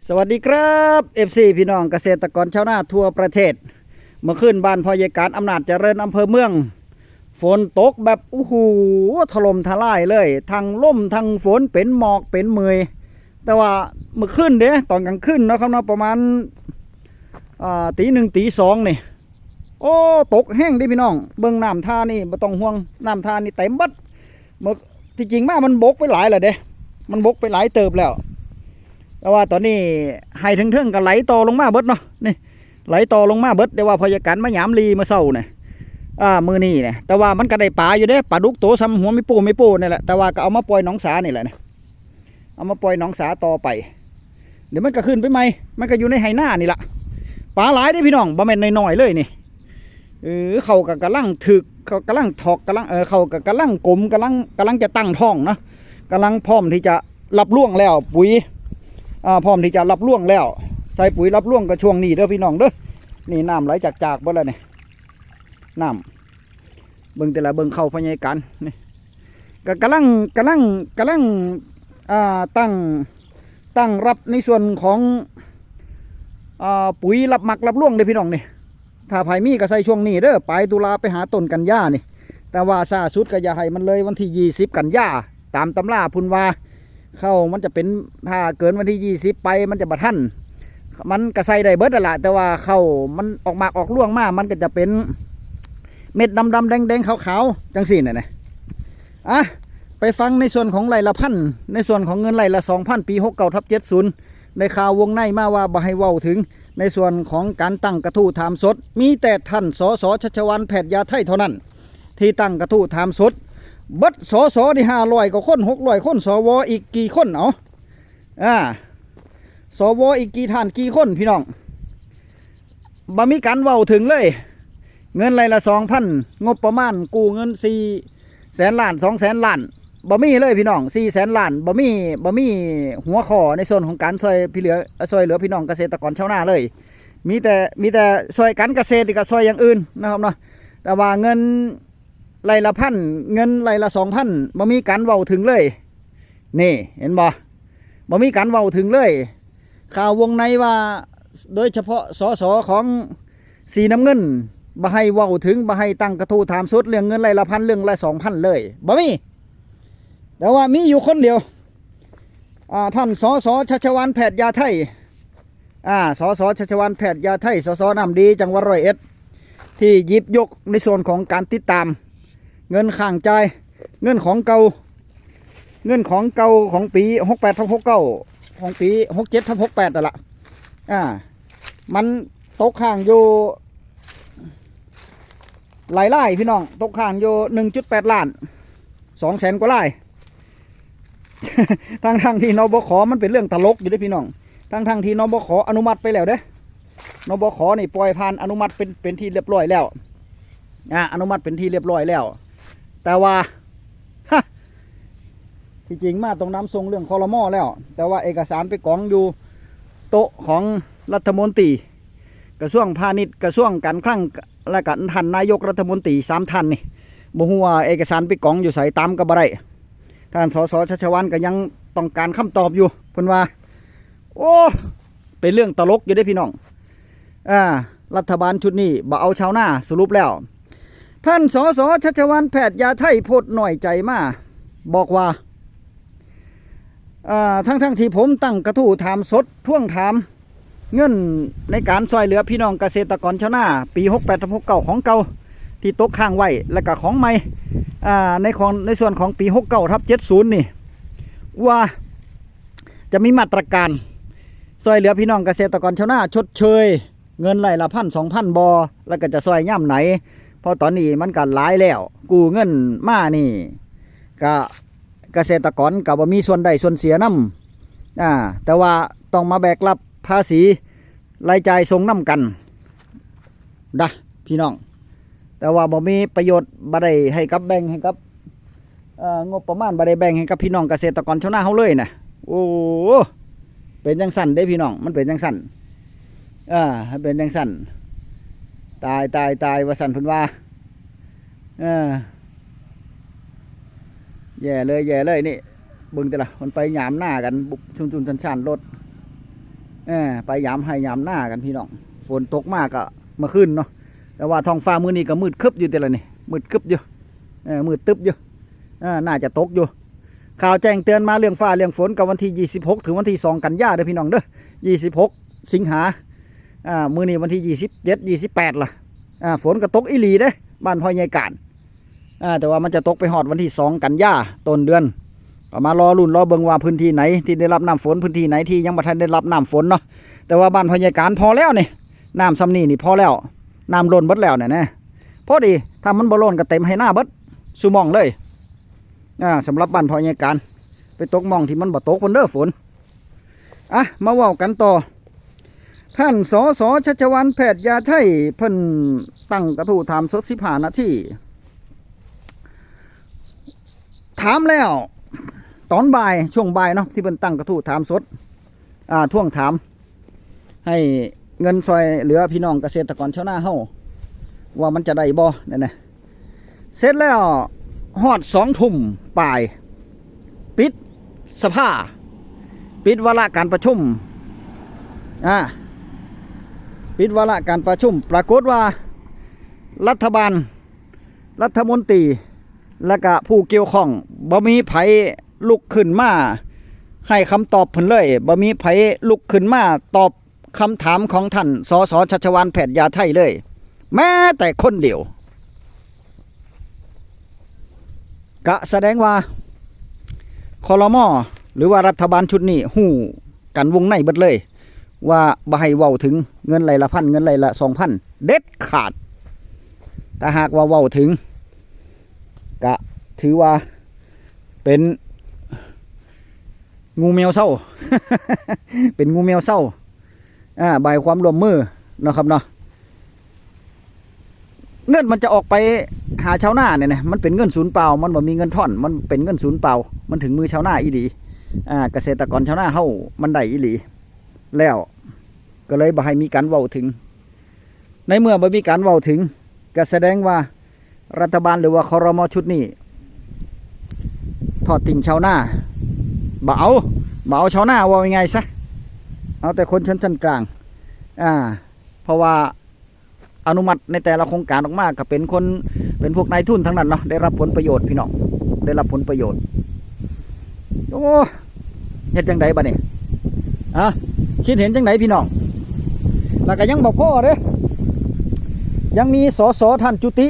สวัสดีครับ FC พี่น้องเกษตรกรชาวนาทั่วประเทศเมื่อคืนบ้านพ่อใหญ่การอำนาจเจริญอำเภอเมืองฝนตกแบบโอ้โหถล่มทลายเลยทั้งลมทั้งฝนเป็นหมอกเป็นเมยแต่ว่าเมื่อคืนเด้ตอนกลางคืนเนาะครับเนาะประมาณตีหนึ่งตีสองนี่โอ้ตกแห้งดิพี่น้องเบื้องน้ำท่านี่ไม่ต้องห่วงน้ำท่านี่เต็มบัดเมื่อที่จริงมามันบกไปหลายเลยเด้มันบกไปหลายเติบแล้วแต่ว่าตอนนี้ให้ถึงๆก็ไหลต่อลงมาเบิดเนาะนี่ไหลต่อลงมาเบิดเดี๋ยวว่าพยาการมาหยามลีมาเศร้าเนี่ยมือนี่เนี่ยแต่ว่ามันก็ได้ปลาอยู่เด้ปลาดุกโตซ้ำหัวไม่ปูนี่แหละแต่ว่าก็เอามาปล่อยหนองสานี่แหละเนี่ยเอามาปล่อยหนองสาต่อไปเดี๋ยวมันก็ขึ้นไปใหม่มันก็อยู่ในไหหน้านี่แหละปลาหลายได้พี่น้องบ่แม่นน้อยๆเลยนี่เขากับกำลังถึกเขากำลังถอกกำลังเขากับกำลังกลมกำลังจะตั้งท้องนะกำลังพร้อมที่จะรับล่วงแล้วปุ๋ยพร้อมที่จะรับล่วงแล้วใส่ปุ๋ยรับล่วงกับช่วงนี้เด้อพี่น้องเด้อนี่น้ำไหลจากบ่แล้วนี่น้ำเบิ่งแต่ละเบิ่งเข้าพญายกันนี่ก็กำลังตั้งรับในส่วนของปุ๋ยรับหมักรับล่วงเด้อพี่น้องนี่ถ้าไผมีก็ใส่ช่วงนี้เด้อปลายตุลาไปหาต้นกันยานี่แต่ว่าซาสุดก็อย่าให้มันเลยวันที่20กันยาตามตำราพุ่นว่าเข้ามันจะเป็นถ้าเกินวันที่20ไปมันจะบ่ทันมันก็ใส่ได้เบิดนั่นแหละแต่ว่าเข้ามันออกมากออกล่วงมามันก็จะเป็นเม็ดดำแดงขาวจังสี่น่ะไปฟังในส่วนของไร่ละพันในส่วนของเงินไร่ละ 2,000 ปี69/70ในข่าววงในมาว่าบ่ให้เว้าถึงในส่วนของการตั้งกระทู้ถามสดมีแต่ท่านสสชัชวาลแพทย์ยาไทยเท่านั้นที่ตั้งกระทู้ถามสดบัดสสที่500กว่าคน600คนสวอีกกี่คนสวอีกกี่ท่านกี่คนพี่น้องบ่มีการเว้าถึงเลยเงินไร่ละ 2,000 งบประมาณกู้เงิน400,000 ล้าน200,000 ล้านบ่มีเลยพี่น้อง400,000 ล้านบ่มีหัวข้อในส่วนของการช่วยเหลือพี่น้องเกษตรกรชาวนาเลยมีแต่ช่วยการเกษตรก็ช่วยอย่างอื่นนะครับเนาะแต่ว่าเงินไร่ละพันเงินไร่ละ 2,000บ่มีการเว้าถึงเลยนี่เห็นบ่มีการเว้าถึงเลยข่าววงในว่าโดยเฉพาะสสของสีน้ำเงินบ่ให้เว้าถึงบ่ให้ตั้งกระทู้ถามสดเรื่องเงินไร่ละพันเรื่องละ 2,000เลยบ่มีแต่ว่ามีอยู่คนเดียวท่านสสชัชวาลแพทย์ยาไทยสสชัชวาลแพทย์ยาไทยสสน้ำดีจังหวัดร้อยเอ็ดที่หยิบยกในส่วนของการติดตามเงินข้างจ่ายเงินของเก่าของปี68/69ของปี67/68นั่นแหละมันตกข้างอยู่หลายไร่พี่น้องตกข้างอยู่ 1.8 ล้าน200,000 กว่าไร่ ทั้งที่นบขมันเป็นเรื่องตลกอยู่ด้วยพี่น้องทั้งที่นบขอนุมัติไปแล้วเด้นบขนี่ปล่อยผ่านอนุมัติเป็นที่เรียบร้อยแล้วอนุมัติเป็นที่เรียบร้อยแล้วแต่ว่าที่จริงมาตรงน้ำทรงเรื่องครม.แล้วแต่ว่าเอกสารไปกองอยู่โต๊ะของรัฐมนตรีกระทรวงพาณิชย์กระทรวงการคลังและก็ท่านนายกรัฐมนตรี3ท่านนี่บ่ฮู้ว่าเอกสารไปกองอยู่ใส่ตามก็บ่ได้ท่านสสชัชวาลก็ยังต้องการคำตอบอยู่เพิ่นว่าโอ้เป็นเรื่องตลกอยู่ได้พี่น้องรัฐบาลชุดนี้บ่เอาชาวนาสรุปแล้วท่านสสชัชวาลแพทย์ยาไทยโพดหน่อยใจมาบอกว่าทั้งที่ผมตั้งกระทู้ถามสดท่วงถามเงินในการช่วยเหลือพี่น้องเกษตรกรชาวนาปี68/69ของเก่าที่ตกค้างไว้และก็ของใหม่ในส่วนของปี69/70นี่ว่าจะมีมาตรการช่วยเหลือพี่น้องเกษตรกรชาวนาชดเชยเงินไร่ละ 1,000-2,000 บ่แล้วก็จะช่วยย่ำไหนเพราะตอนนี้มันก็หลายแล้วกู้เงินมานี่ก็เกษตรกรก็บ่มีส่วนใดส่วนเสียนำแต่ว่าต้องมาแบกรับภาษีรายจ่ายส่งนำกันพี่น้องแต่ว่าบ่มีประโยชน์บ่ได้ให้กับแบ่งให้กับงบประมาณบ่ได้แบ่งให้กับพี่น้องเกษตรกรชาวนาเฮาเลยนะโอ้เป็นจังสั่นเด้พี่น้องมันเป็นจังสั่นเป็นจังสั่นตายว่าสั่นเพิ่นว่าแย่เลยนี่เบิ่งแต่ละมันไปหยามหน้ากันบุกชุนชันรถ ไปยามให้ยามหน้ากันพี่น้องฝนตกมากก็เมื่อคืนเนาะแต่ว่าท้องฟ้ามื้อนี้ก็มืดคึบอยู่แต่ละนี่มืดคึบอยู่มืดตึ๊บอยู่น่าจะตกอยู่ข่าวแจ้งเตือนมาเรื่องฟ้าเรื่องฝนกับวันที่26ถึงวันที่2กันยายนเด้อพี่น้องเด้อ26สิงหามื้อนี้วันที่27 28ล่ะฝนก็ตกอีหลีเด้บ้านพ่อใหญ่การแต่ว่ามันจะตกไปฮอดวันที่2กันยาต้นเดือนก็มารอลุ้นรอเบิ่งว่าพื้นที่ไหนที่ได้รับน้ำฝนพื้นที่ไหนที่ยังบ่ทันได้รับน้ำฝนเนาะแต่ว่าบ้านพ่อใหญ่การพอแล้วนี่น้ำซ้ำนี่พอแล้วน้ำล้นเบิดแล้วเนี่ยนะพอดีถ้ามันบ่ล้นก็เต็มให้หน้าเบิดซุมองเลยสำหรับบ้านพ่อใหญ่การไปตกมองที่มันบ่ตกบนเด้อฝนมาเว้ากันต่อท่านสส.ชัชวาลแพทย์ยาไทยเพิ่นตั้งกระทู้ถามสด15 นาทีถามแล้วตอนบ่ายช่วงบ่ายเนาะที่เพิ่นตั้งกระทู้ถามสดท่วงถามให้เงินซอยเหลือพี่น้องเกษตรกรชาวนาเฮาว่ามันจะได้บ่นั่นน่ะเสร็จแล้วฮอด2 ทุ่มบ่ายปิดสภาปิดวาระการประชุมปิดวาระการประชุมปรากฏว่ารัฐบาลรัฐมนตรีและก็ผู้เกี่ยวข้องบ่มีไผลุกขึ้นมาให้คำตอบเพิ่นเลยบ่มีไผลุกขึ้นมาตอบคำถามของท่านสส.ชัชวาลแพทย์ยาไทยเลยแม้แต่คนเดียวก็แสดงว่าครม.หรือว่ารัฐบาลชุดนี้ฮู้กันวงในเบิดเลยว่าบ่ให้เว้าถึงเงินไรละ1,000เงินไรละ2,000เด็ดขาดแต่หากว่าเว้าถึงก็ถือว่าเป็นงูแมวเศร้า เป็นงูแมวเศร้าใบความร่วมมือนะครับเนาะเงินมันจะออกไปหาชาวนาเนี่ยมันเป็นเงินศูนย์เปล่ามันบ่มีเงินท่อนมันเป็นเงินศูนย์เปล่ามันถึงมือชาวนาอีหลีเกษตรกรชาวนาเฮามันได้อีหลีแล้วก็เลยบ่ให้มีการเว้าถึงในเมื่อบ่มีการเว้าถึงก็แสดงว่ารัฐบาลหรือว่าครม.ชุดนี้ทอดทิ้งชาวนาบ่เอาชาวนาว่ายังไงซะเอาแต่คนชั้นกลางเพราะว่าอนุมัติในแต่ละโครงการออกมาก็เป็นพวกนายทุนทั้งนั้นเนาะได้รับผลประโยชน์พี่น้องได้รับผลประโยชน์โอ้เฮ็ดจังไดบัดนี้คิดเห็นจังไดพี่น้องแล้วก็ยังบ่พอเด้ยังมีสส.ท่านจุติ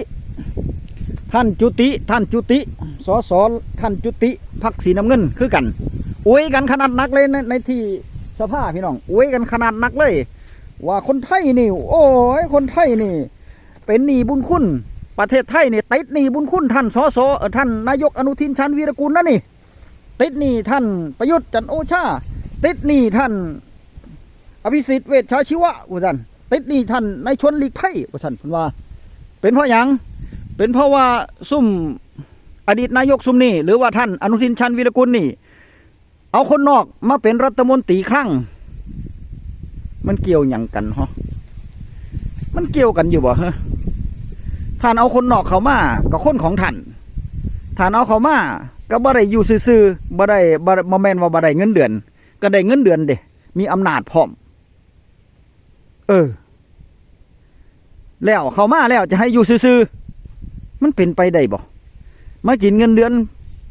สส.ท่านจุติพรรคสีน้ำเงินคือกันอวยกันขนาดนักเลยในที่สภาพี่น้องอวยกันขนาดนักเลยว่าคนไทยนี่โอ้ยคนไทยนี่เป็นหนี้บุญคุณประเทศไทยนี่ติดหนี้บุญคุณท่านสส.ท่านนายกอนุทินชาญวีรกูลนั่นนี่ติดหนี้ท่านประยุทธ์จันทร์โอชาติดหนี้ท่านอภิสิทธิ์เวชชาชีวะว่าซั่นติดหนี้ท่านนายชวนหลีกภัยว่าซั่นเพิ่นว่าเป็นเพราะหยังเป็นเพราะว่าซุ่มอดีตนายกซุ่มนี่หรือว่าท่านอนุทินชาญวีรกูลนี่เอาคนนอกมาเป็นรัฐมนตรีครั้งมันเกี่ยวหยังกันฮะมันเกี่ยวกันอยู่บ่ฮะท่านเอาคนนอกเข้ามากับคนของท่านเอาเข้ามาก็บ่ได้อยู่ซื่อๆบ่แม่นว่าบ่ได้เงินเดือนก็ได้เงินเดือนเด้มีอำนาจพร้อมแล้วเข้ามาแล้วจะให้อยู่ซื่อๆมันเป็นไปได้บ่มากินเงินเดือน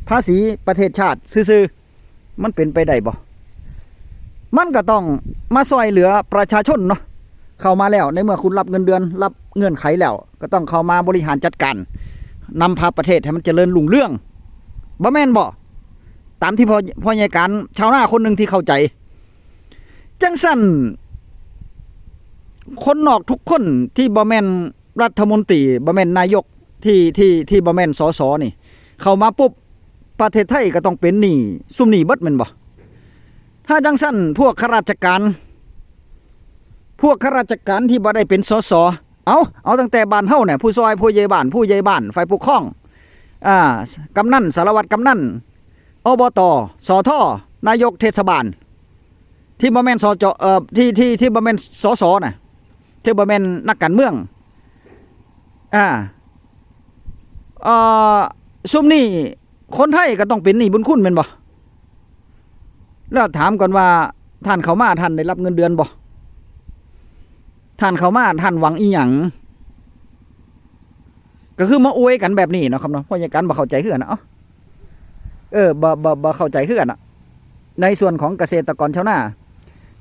ภาษีประเทศชาติซื่อๆมันเป็นไปได้บ่มันก็ต้องมาซอยเหลือประชาชนเนาะเข้ามาแล้วในเมื่อคุณรับเงินเดือนรับเงื่อนไขแล้วก็ต้องเข้ามาบริหารจัดการนำพาประเทศให้มันเจริญรุ่งเรืองบ่แม่นบ่ตามที่พ่อใหญ่การชาวนาคนหนึ่งที่เข้าใจจังสั่นคนนอกทุกคนที่บ่แม่นรัฐมนตรีบ่แม่นนายกที่บ่แม่นสสนี่เข้ามาปุ๊บประเทศไทยก็ต้องเป็นหนี้ซุ่มหนี้เบิดแม่นบ่ถ้าจังสั่นพวกข้าราชการที่บ่ได้เป็นสสเอาตั้งแต่บ้านเฮาเนี่ยผู้ซอยผู้ใหญ่บ้านฝ่ายปกครองกำนันสารวัตรกำนันอบต.สท.นายกเทศบาลที่บ่แม่นสจที่บ่แม่นสสน่ะที่บ่แม่นนักการเมืองซุ่มนี่คนไทยก็ต้องเป็นหนี้บุญคุณแม่นบ่แล้วถามก่อนว่า ท่านเขามาท่านได้รับเงินเดือนบ่ท่านเขามาท่านหวังอีหยังก็คือมาอวยกันแบบนี้เนาะครับเนาะพ่อใหญ่การบ่เข้าใจคือกันนะบ่เข้าใจคือกันนะในส่วนของเกษตรกรชาวนา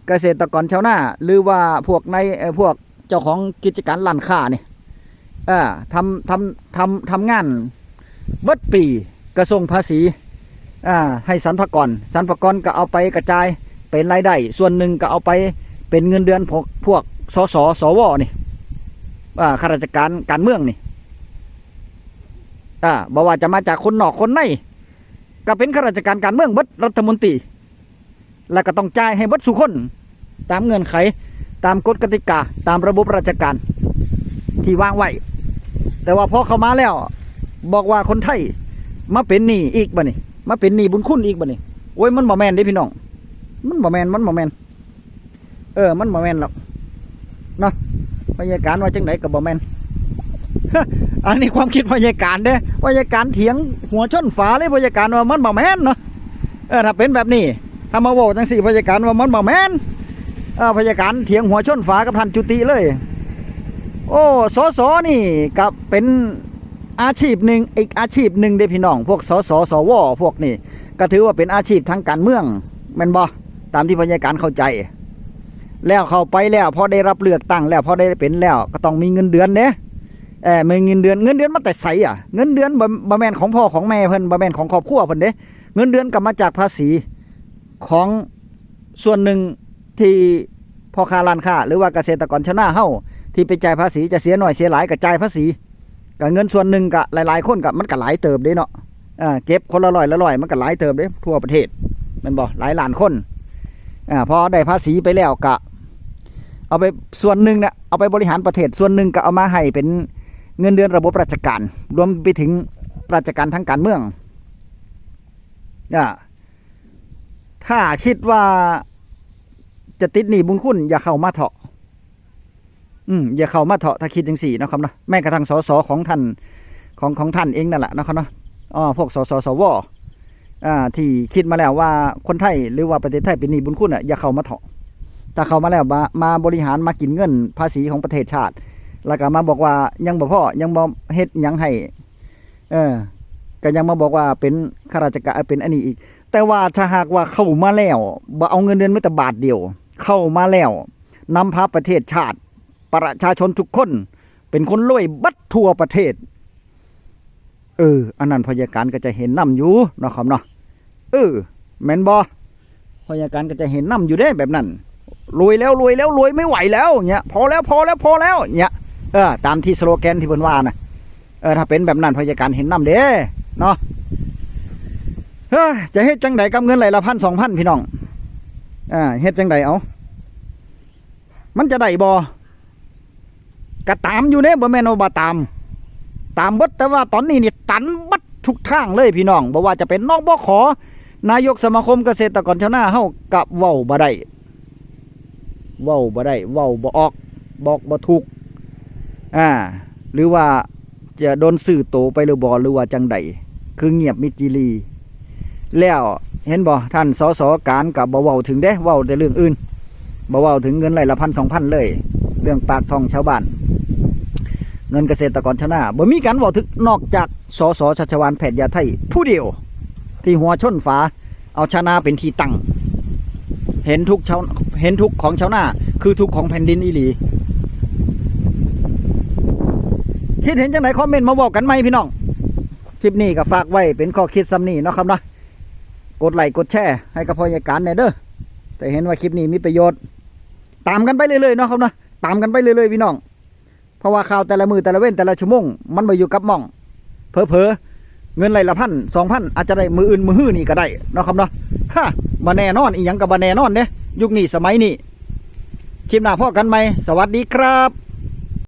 เกษตรกรชาวนาหรือว่าพวกในพวกเจ้าของกิจการร้านค้านี่ทำงานเบิดปีกระทรวงภาษีให้สรรพากรก็เอาไปกระจายเป็นรายได้ส่วนหนึ่งก็เอาไปเป็นเงินเดือนพวกสสสวนี่ข้าราชการการเมืองนี่บอกว่าจะมาจากคนนอกคนในก็เป็นข้าราชการการเมืองเบิดรัฐมนตรีแล้วก็ต้องจ่ายให้เบิดสุคนตามเงื่อนไขตามกฎกติกาตามระบบราชการที่วางไว้แต่ว่าพอเข้ามาแล้วบอกว่าคนไทยมาเป็นหนี้อีกบ่นี่มาเป็นหนี้บุญคุณอีกบ่นี่โอ้ยมันบ่แม่นเด้พี่น้องมันบ่แม่นมันบ่แม่นหรอกเนาะพยาการว่าจังไดก็บ่แม่น อันนี้ความคิดพยาการเด้พยาการเถียงหัวชนฝาเลยพยาการว่ามันบ่แม่นเนาะถ้าเป็นแบบนี้ถ้ามาบอกจังสี่พยาการว่ามันบ่แม่นพยาการเถียงหัวชนฝากับท่านจุติเลยโอ้สสนี่กับเป็นอาชีพหนึ่งอีกอาชีพหนึ่งเด้พี่น้องพวกสสสวพวกนี้ก็ถือว่าเป็นอาชีพทางการเมืองแม่นบ่ตามที่พยาการเข้าใจแล้วเข้าไปแล้วพอได้รับเลือกตั้งแล้วพอได้เป็นแล้วก็ต้องมีเงินเดือนเด้มีเงินเดือนมาแต่ไสเงินเดือนบ่แม่นของพ่อของแม่เพิ่นบ่แม่นของครอบครัวเพิ่นเด้เงินเดือนก็มาจากภาษีของส่วนหนึ่งที่พ่อค้าร้านค้าหรือว่าเกษตรกรชาวนาเฮาที่ไปจ่ายภาษีจะเสียหน่อยเสียหลายก็จ่ายภาษีก็เงินส่วนหนึ่งก็หลายๆคนก็มันก็หลายเติบเด้เนาะเก็บคนละร้อยมันก็หลายเติบเด้ทั่วประเทศแม่นบ่หลายล้านคนพอได้ภาษีไปแล้วก็เอาไปส่วนหนึ่งเนี่ยเอาไปบริหารประเทศส่วนหนึ่งก็เอามาให้เป็นเงินเดือนระบบราชการรวมไปถึงราชการทางการเมืองถ้าคิดว่าจะติดหนี้บุญคุณอย่าเข้ามาเถาะอย่าเข้ามาเถาะถ้าคิดจังสี่นะครับเนาะแม้กระทั่งสสของท่านของท่านเองนั่นแหละนะครับเนาะพวกสสสวที่คิดมาแล้วว่าคนไทยหรือว่าประเทศไทยเป็นหนี้บุญคุณอย่าเข้ามาเถาะถ้าเข้ามาแล้วมาบริหารมากินเงินภาษีของประเทศชาติแล้วก็มาบอกว่ายังบ่พอยังบ่เฮ็ดยังให้ก็ยังมาบอกว่าเป็นข้าราชการเป็นอันนี้อีกแต่ว่าถ้าหากว่าเข้ามาแล้วบ่เอาเงินเดือนแม้แต่บาทเดียวเข้ามาแล้วนำพาประเทศชาติประชาชนทุกคนเป็นคนรวยบัดทั่วประเทศอันนั้นพยาการก็จะเห็นนำอยู่เนาะครับเนาะแม่นบ่พยาการก็จะเห็นนำอยู่ได้แบบนั้นรวยแล้วรวยไม่ไหวแล้วเนี่ยพอแล้วเนี่ยตามที่สโลแกนที่เพิ่นว่านะถ้าเป็นแบบนั้นพยาการเห็นนำเด้เนาะจะเฮ็ดจังใดกับเงินไหลละ1,000 2,000พี่น้องเฮ็ดจังใดเอามันจะได้บ่ก็ตามอยู่เด้บ่แม่นว่าบ่ตามเบิดแต่ว่าตอนนี้นี่ตันบัดทุกทางเลยพี่น้องบ่ว่าจะเป็นนบข.นายกสมาคมเกษตรกรชาวนาเฮาก็เว้าบ่ได้เว้าบ่ออกบอกบ่ถูกหรือว่าจะโดนสื่อโตไปหรือบ่หรือว่าจังใดคือเงียบมิจิลีแล้วเห็นบ่ท่านสสการกับบ่เว้าถึงเด้เว้าแต่เรื่องอื่นบ่เว้าถึงเงินไหลละ1,000 2,000เลยเรื่องปากท้องชาวบ้านเงินเกษตรกรชาวนาบ่มีการเว้าถึงนอกจากสสชัชวาลแพทย์ยาไทยผู้เดียวที่หัวชนฝาเอาชาวนาเป็นที่ตั้งเห็นทุกของชาวนาคือทุกของแผ่นดินอีหลีคิดเห็นจังไหนคอมเมนต์มาบอกกันไหมพี่น้องคลิปนี้ก็ฝากไว้เป็นข้อคิดซ้ำนี่เนาะครับเนาะกดไลค์กดแชร์ให้กับพยาการเนี่ยเด้อแต่เห็นว่าคลิปนี้มีประโยชน์ตามกันไปเรื่อยๆเนาะครับเนาะตามกันไปเรื่อยๆพี่น้องเพราะว่าข่าวแต่ละมือแต่ละเว้นแต่ละชั่วโมงมันมาอยู่กับม่องเผลอเงินไหลละ1,000 2,000อาจจะได้มืออื่นมือหื้อนี่ก็ได้เนาะครับเนาะบ่แน่นอนอีหยังก็บ่แน่นอนเด้ยุคนี้สมัยนี้คลิปหน้าพบกันใหม่สวัสดีครับ